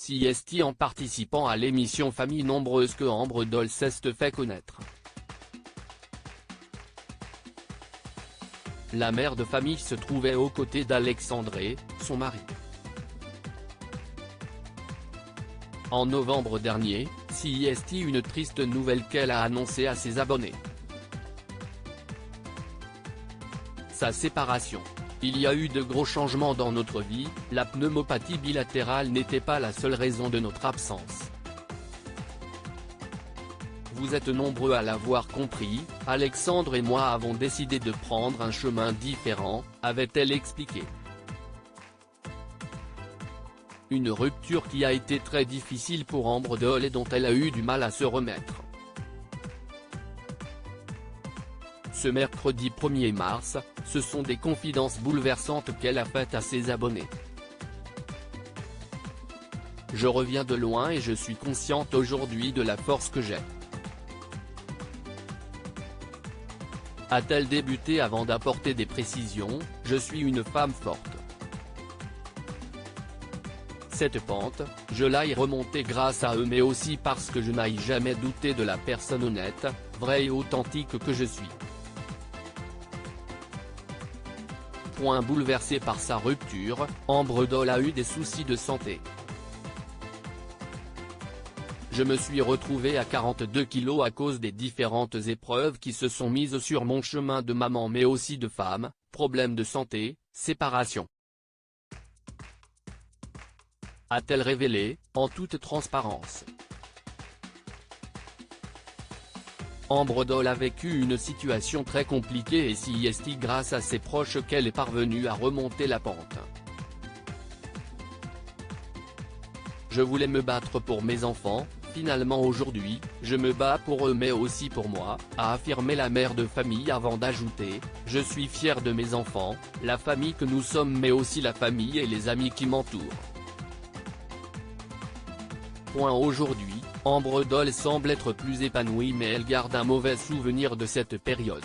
CST en participant à l'émission Famille nombreuse que Ambre Doll s'est fait connaître. La mère de famille se trouvait aux côtés d'Alexandre, son mari. En novembre dernier, CST une triste nouvelle qu'elle a annoncée à ses abonnés. Sa séparation. Il y a eu de gros changements dans notre vie, la pneumopathie bilatérale n'était pas la seule raison de notre absence. Vous êtes nombreux à l'avoir compris, Alexandre et moi avons décidé de prendre un chemin différent, avait-elle expliqué. Une rupture qui a été très difficile pour Ambre Doll et dont elle a eu du mal à se remettre. Ce mercredi 1er mars, ce sont des confidences bouleversantes qu'elle a faites à ses abonnés. Je reviens de loin et je suis consciente aujourd'hui de la force que j'ai. A-t-elle débuté avant d'apporter des précisions, je suis une femme forte. Cette pente, je l'ai remontée grâce à eux mais aussi parce que je n'ai jamais douté de la personne honnête, vraie et authentique que je suis. Bouleversée par sa rupture, Ambre Doll a eu des soucis de santé. Je me suis retrouvée à 42 kilos à cause des différentes épreuves qui se sont mises sur mon chemin de maman mais aussi de femme, problèmes de santé, séparation. A-t-elle révélé, en toute transparence. Ambre Doll a vécu une situation très compliquée et c'est grâce à ses proches qu'elle est parvenue à remonter la pente. Je voulais me battre pour mes enfants, finalement aujourd'hui, je me bats pour eux mais aussi pour moi, a affirmé la mère de famille avant d'ajouter, je suis fière de mes enfants, la famille que nous sommes mais aussi la famille et les amis qui m'entourent. Aujourd'hui, Ambre Doll semble être plus épanouie mais elle garde un mauvais souvenir de cette période.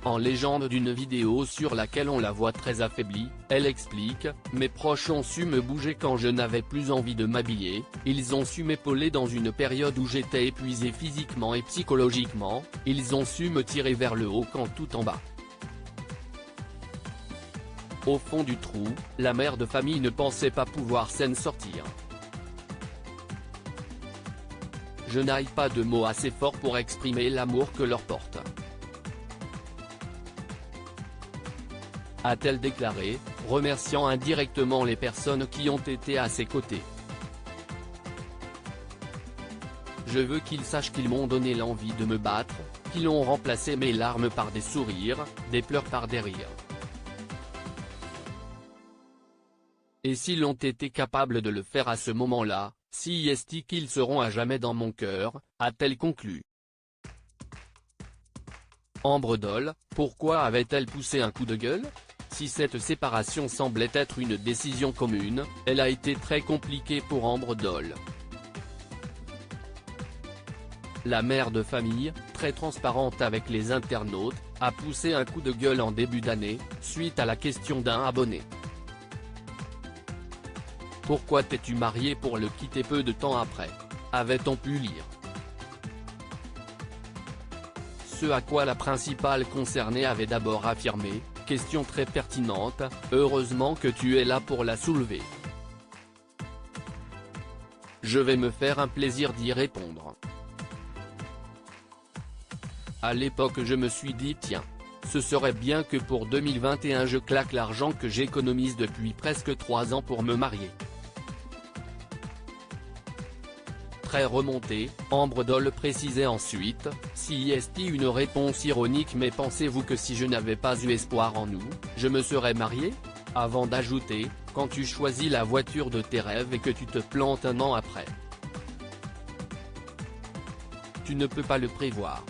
En légende d'une vidéo sur laquelle on la voit très affaiblie, elle explique « Mes proches ont su me bouger quand je n'avais plus envie de m'habiller, ils ont su m'épauler dans une période où j'étais épuisée physiquement et psychologiquement, ils ont su me tirer vers le haut quand tout en bas. » Au fond du trou, la mère de famille ne pensait pas pouvoir s'en sortir. Je n'ai pas de mots assez forts pour exprimer l'amour que leur porte. A-t-elle déclaré, remerciant indirectement les personnes qui ont été à ses côtés. Je veux qu'ils sachent qu'ils m'ont donné l'envie de me battre, qu'ils ont remplacé mes larmes par des sourires, des pleurs par des rires. Et s'ils ont été capables de le faire à ce moment-là, c'est qu'ils seront à jamais dans mon cœur, a-t-elle conclu. Ambre Doll, pourquoi avait-elle poussé un coup de gueule? Si cette séparation semblait être une décision commune, elle a été très compliquée pour Ambre Doll. La mère de famille, très transparente avec les internautes, a poussé un coup de gueule en début d'année, suite à la question d'un abonné. Pourquoi t'es-tu marié pour le quitter peu de temps après? Avait-on pu lire. Ce à quoi la principale concernée avait d'abord affirmé, question très pertinente, heureusement que tu es là pour la soulever. Je vais me faire un plaisir d'y répondre. À l'époque je me suis dit tiens, ce serait bien que pour 2021 je claque l'argent que j'économise depuis presque 3 ans pour me marier. Très remontée, Ambre Doll précisait ensuite, c'est une réponse ironique mais pensez-vous que si je n'avais pas eu espoir en nous, je me serais mariée? Avant d'ajouter, quand tu choisis la voiture de tes rêves et que tu te plantes un an après. Tu ne peux pas le prévoir.